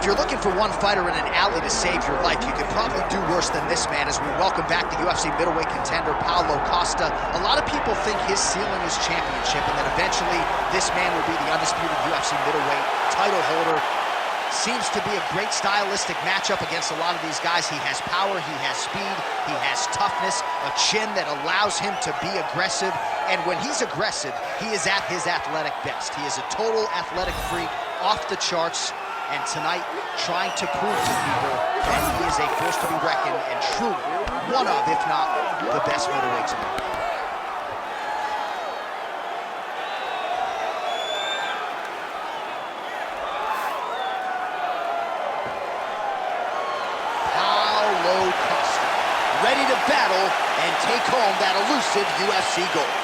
if you're looking for one fighter in an alley to save your life, you could probably do worse than this man as we welcome back the UFC middleweight contender, Paulo Costa. A lot of people think his ceiling is championship, and that eventually this man will be the undisputed UFC middleweight title holder. Seems to be a great stylistic matchup against a lot of these guys. He has power, he has speed, he has toughness, a chin that allows him to be aggressive. And when he's aggressive, he is at his athletic best. He is a total athletic freak, off the charts. And tonight, trying to prove to people that he is a force to be reckoned and truly one of, if not the best middleweights in the world. Paulo Costa, ready to battle and take home that elusive UFC gold.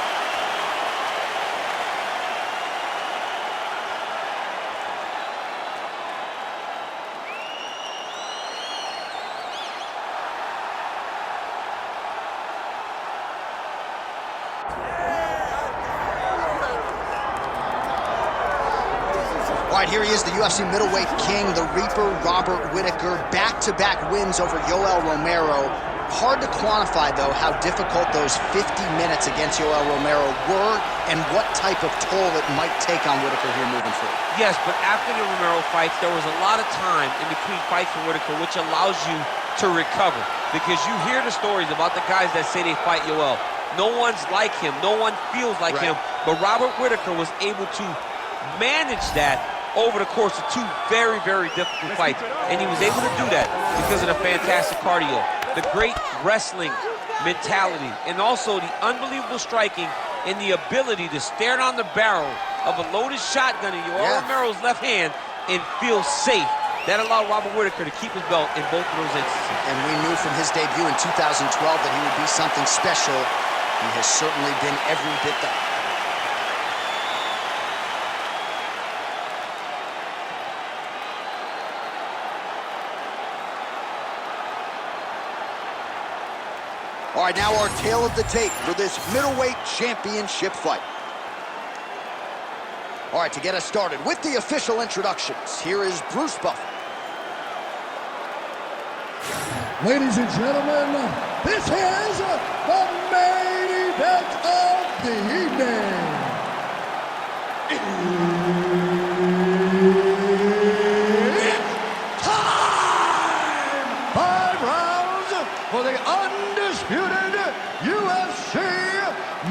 All right, here he is, the UFC middleweight king, the Reaper, Robert Whittaker. Back-to-back wins over Yoel Romero. Hard to quantify, though, how difficult those 50 minutes against Yoel Romero were and what type of toll it might take on Whittaker here moving forward. Yes, but after the Romero fights, there was a lot of time in between fights for Whittaker, which allows you to recover. Because you hear the stories about the guys that say they fight Yoel. No one's like him. No one feels like him. But Robert Whittaker was able to manage that over the course of two very, very difficult fights. And he was able to do that because of the fantastic cardio, the great wrestling mentality, and also the unbelievable striking and the ability to stare down the barrel of a loaded shotgun in Yoel Romero's left hand and feel safe. That allowed Robert Whittaker to keep his belt in both of those instances. And we knew from his debut in 2012 that he would be something special. He has certainly been every bit that. All right, now our tale of the tape for this middleweight championship fight. All right, to get us started with the official introductions, here is Bruce Buffer. Ladies and gentlemen, this is the main event of the evening. It's time! 5 rounds for the undisputed UFC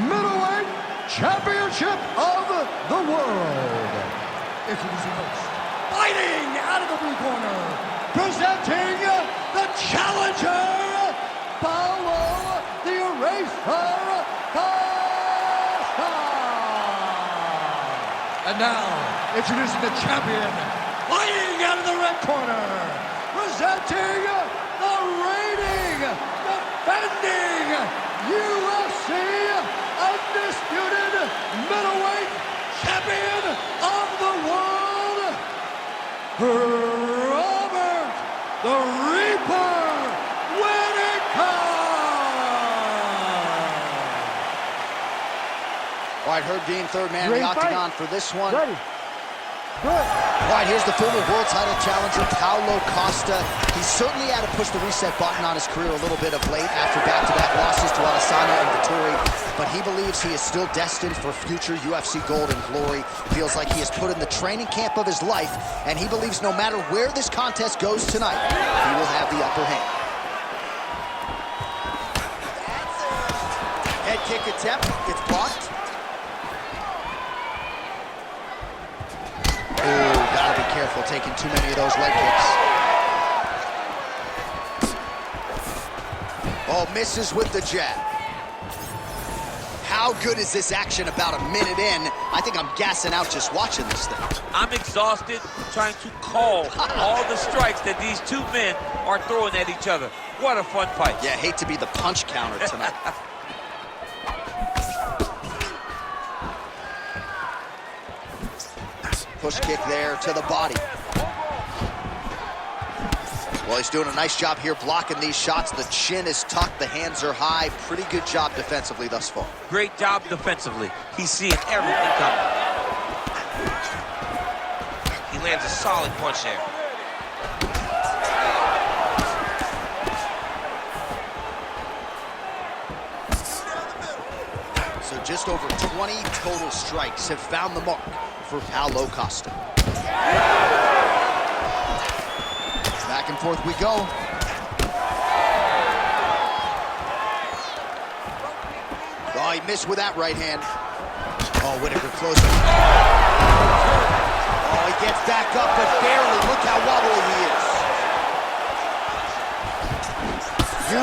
middleweight championship of the world. Introducing host, fighting out of the blue corner, presenting the challenger, Paulo the Eraser Costa. And now, introducing the champion, fighting out of the red corner, presenting the reigning, defending UFC undisputed middleweight champion of the world, Robert the Reaper Whittaker. All right, Herb Dean, third man in the octagon for this one. Ready. Good. All right, here's the former world title challenger, Paulo Costa. He certainly had to push the reset button on his career a little bit of late after back-to-back losses to Adesanya and Vettori, but he believes he is still destined for future UFC gold and glory. Feels like he has put in the training camp of his life, and he believes no matter where this contest goes tonight, he will have the upper hand. Head kick attempt, it's blocked. Ooh, gotta be careful taking too many of those leg kicks. Oh, misses with the jab. How good is this action about a minute in? I think I'm gassing out just watching this thing. I'm exhausted trying to call all the strikes that these two men are throwing at each other. What a fun fight. Yeah, hate to be the punch counter tonight. Push kick there to the body. Well, he's doing a nice job here blocking these shots. The chin is tucked, the hands are high. Pretty good job defensively thus far. Great job defensively. He's seeing everything coming. He lands a solid punch there. just over 20 total strikes have found the mark for Paulo Costa. Back and forth we go. Oh, he missed with that right hand. Oh, Whittaker closing. Oh, he gets back up, but barely. Look how wobbly he is.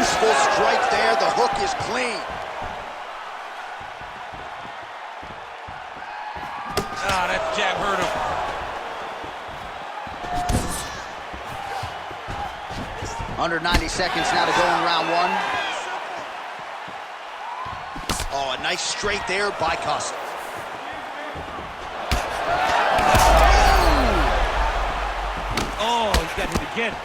Useful strike there. The hook is clean. Ah, that jab hurt him. Under 90 seconds now to go in round one. Oh, a nice straight there by Costa. Oh, he got hit again.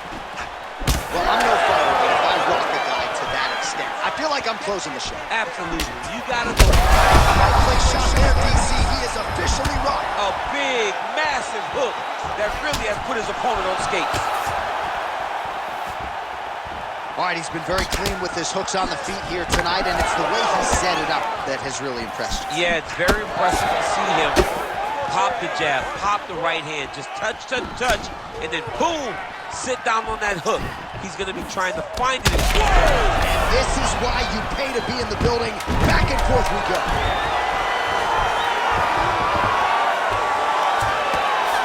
Well, I'm no fighter, but if I rock a guy to that extent, I feel like I'm closing the show. Absolutely. You gotta go. Right place shot there, DC. He is officially rocked. A big, massive hook that really has put his opponent on skates. All right, he's been very clean with his hooks on the feet here tonight, and it's the way he set it up that has really impressed you. Yeah, it's very impressive to see him pop the jab, pop the right hand, just touch, touch, touch, and then boom, sit down on that hook. He's going to be trying to find it. And this is why you pay to be in the building. Back and forth we go.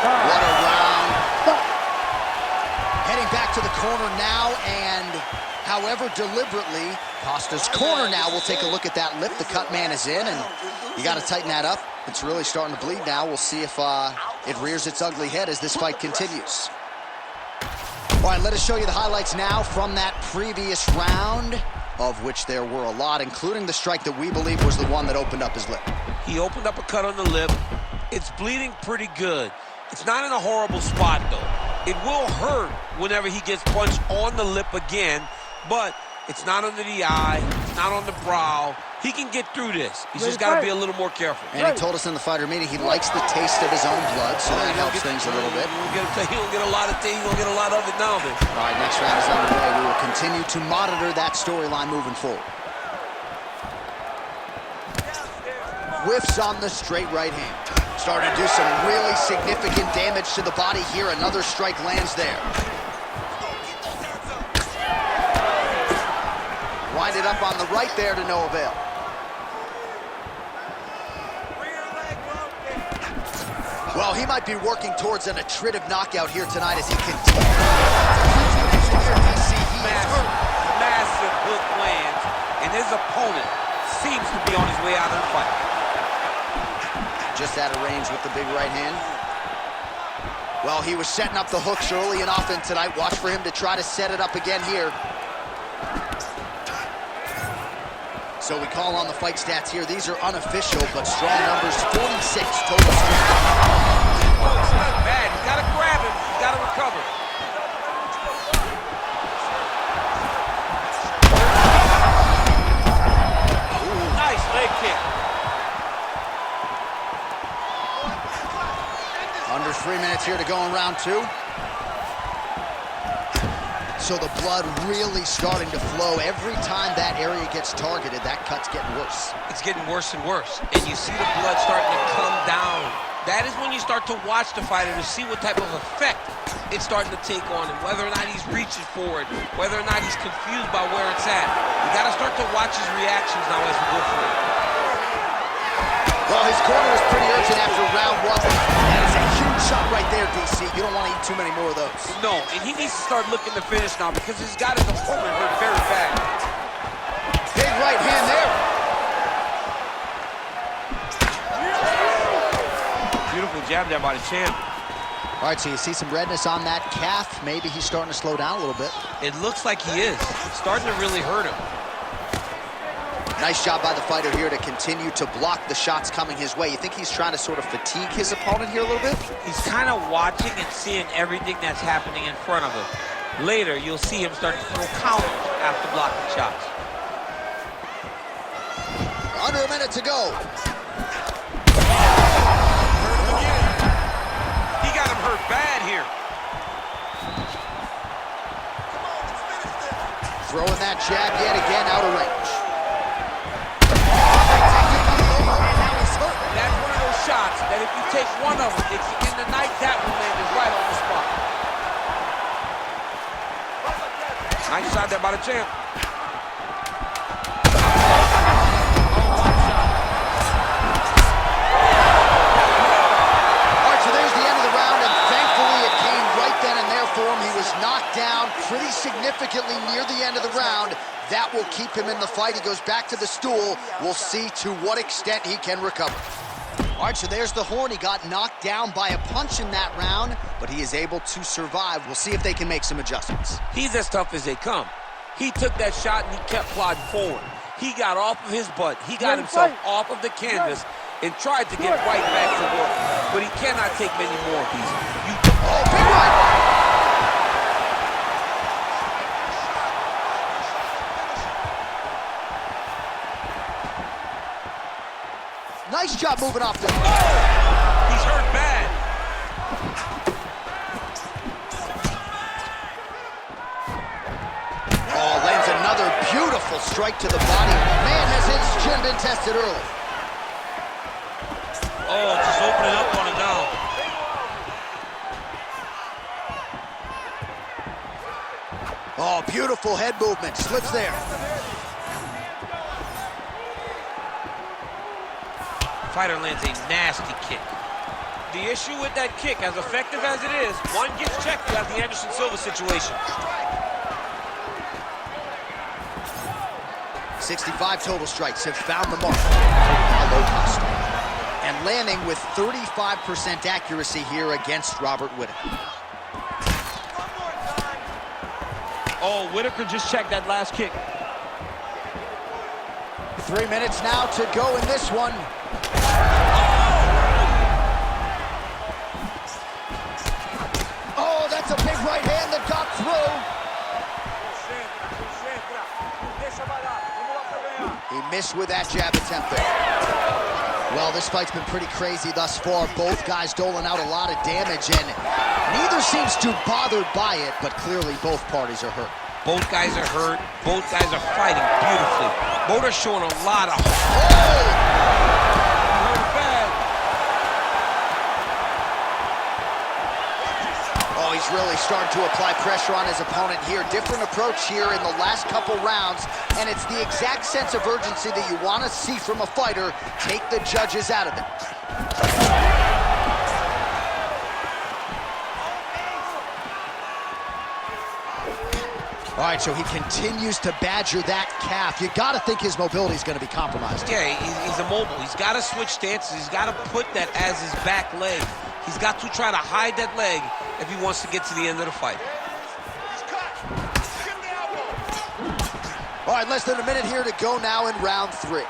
What a round. Heading back to the corner now, and however deliberately, Costa's corner now. We'll take a look at that lip. The cut man is in, and you got to tighten that up. It's really starting to bleed now. We'll see if it rears its ugly head as this fight continues. All right, let us show you the highlights now from that previous round, of which there were a lot, including the strike that we believe was the one that opened up his lip. He opened up a cut on the lip. It's bleeding pretty good. It's not in a horrible spot, though. It will hurt whenever he gets punched on the lip again, but it's not under the eye, it's not on the brow. He can get through this. He's just got to be a little more careful. And he told us in the fighter meeting he likes the taste of his own blood, so that helps things a little bit. He don't get a lot of things, he don't get a lot of it now, man. All right, next round is underway. We will continue to monitor that storyline moving forward. Whiffs on the straight right hand. Starting to do some really significant damage to the body here. Another strike lands there. Wind it up on the right there to no avail. Well, he might be working towards an attritive knockout here tonight as he continues. Massive hook lands, and his opponent seems to be on his way out of the fight. Just out of range with the big right hand. Well, he was setting up the hooks early and often tonight. Watch for him to try to set it up again here. So we call on the fight stats here. These are unofficial, but strong numbers. 46 total strikes. It's not bad. You gotta grab him. You gotta recover. Ooh, nice leg kick. Under 3 minutes here to go in round two. So the blood really starting to flow. Every time that area gets targeted, that cut's getting worse. It's getting worse and worse. And you see the blood starting to come down. That is when you start to watch the fighter to see what type of effect it's starting to take on him, whether or not he's reaching for it, whether or not he's confused by where it's at. You got to start to watch his reactions now as we go forward. Well, his corner was pretty urgent after round one. That is a huge shot right there, DC. You don't want to eat too many more of those. No, and he needs to start looking to finish now because he's got his opponent hurt very bad. Big right hand there. Beautiful jab there by the champ. All right, so you see some redness on that calf. Maybe he's starting to slow down a little bit. It looks like he is. It's starting to really hurt him. Nice job by the fighter here to continue to block the shots coming his way. You think he's trying to sort of fatigue his opponent here a little bit? He's kind of watching and seeing everything that's happening in front of him. Later, you'll see him start to throw counters after blocking shots. Under a minute to go. He got him hurt bad here. Throwing that jab yet again out of range. shots that if you take one of them, it's in the night, that one landed right on the spot. Nice shot there by the champ. He was knocked down pretty significantly near the end of the round. That will keep him in the fight. He goes back to the stool. We'll see to what extent he can recover. All right, so there's the horn. He got knocked down by a punch in that round, but he is able to survive. We'll see if they can make some adjustments. He's as tough as they come. He took that shot and he kept plodding forward. He got off of his butt. He got himself off of the canvas and tried to get right back to work. But he cannot take many more of these. Oh, big one! Nice job moving off the... Oh! He's hurt bad. Oh, lands another beautiful strike to the body. Man, has his chin been tested early. Oh, just opening up on him now. Oh, beautiful head movement. Slips there. Fighter lands a nasty kick. The issue with that kick, as effective as it is, one gets checked, you have the Anderson Silva situation. 65 total strikes have found the mark. Paulo Costa. And landing with 35% accuracy here against Robert Whittaker. Oh, Whittaker just checked that last kick. 3 minutes now to go in this one. Oh, that's a big right hand that got through. He missed with that jab attempt there. Well, this fight's been pretty crazy thus far. Both guys doling out a lot of damage, and neither seems too bothered by it, but clearly both parties are hurt. Both guys are hurt. Both guys are fighting beautifully. Both are showing a lot of... Oh, he's really starting to apply pressure on his opponent here. Different approach here in the last couple rounds, and it's the exact sense of urgency that you want to see from a fighter. Take the judges out of it. All right, so he continues to badger that calf. You got to think his mobility is going to be compromised. Yeah, he's immobile. He's got to switch stances. He's got to put that as his back leg. He's got to try to hide that leg if he wants to get to the end of the fight. All right, less than a minute here to go now in round 3.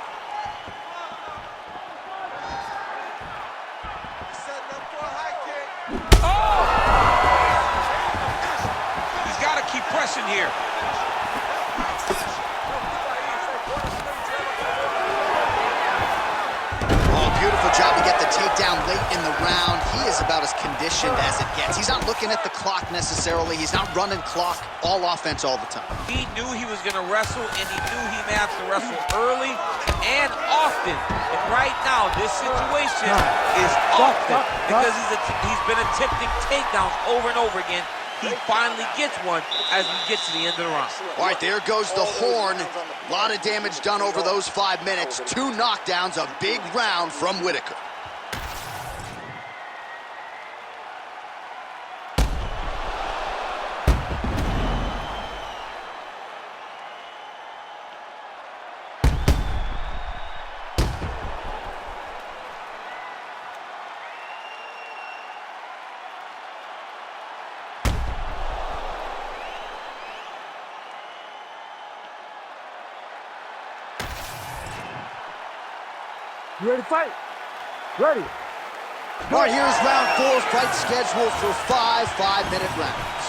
He's got to keep pressing here. Beautiful job to get the takedown late in the round. He is about as conditioned as it gets. He's not looking at the clock necessarily. He's not running clock, all offense all the time. He knew he was going to wrestle, and he knew he may have to wrestle early and often. And right now, this situation is often because he's been attempting takedowns over and over again. He finally gets one as we get to the end of the round. All right, there goes the horn. A lot of damage done over those 5 minutes. 2 knockdowns, a big round from Whittaker. You ready to fight? Ready. All right, here's round 4. Fight scheduled for 5 5-minute rounds.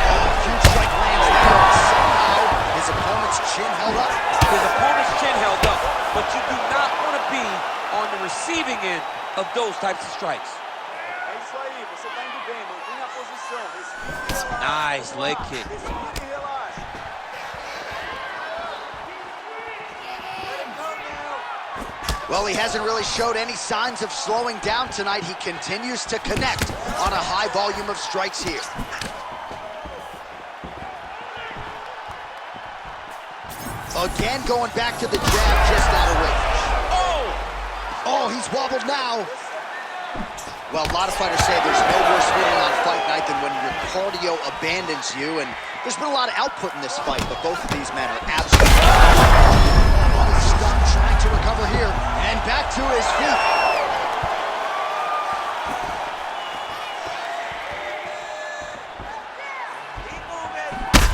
Oh, huge strike lands there. Somehow, his opponent's chin held up. His opponent's chin held up, but you do not want to be on the receiving end of those types of strikes. Nice leg kick. Well, he hasn't really showed any signs of slowing down tonight. He continues to connect on a high volume of strikes here. Again, going back to the jab, just out of range. Oh, he's wobbled now. Well, a lot of fighters say there's no worse feeling on fight night than when your cardio abandons you, and there's been a lot of output in this fight, but both of these men are absolutely... Oh, he's stunned, trying to recover here, and back to his feet.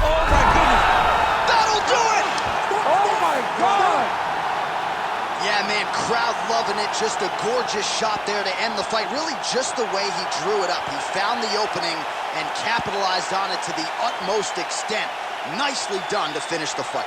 Oh, my goodness. That'll do it! Oh my God! Yeah, man, crowd loving it. Just a gorgeous shot there to end the fight. Really just the way he drew it up. He found the opening and capitalized on it to the utmost extent. Nicely done to finish the fight.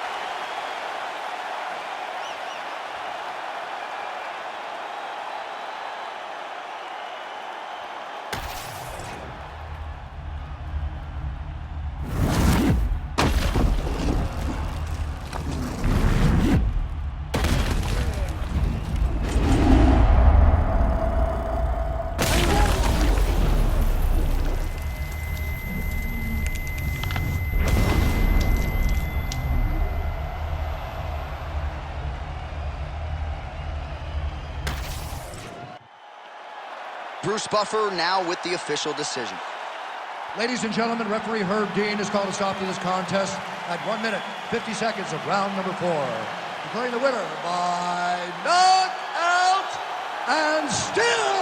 Bruce Buffer now with the official decision. Ladies and gentlemen, referee Herb Dean has called a stop to this contest at 1 minute, 50 seconds of round number 4. Declaring the winner by knockout and still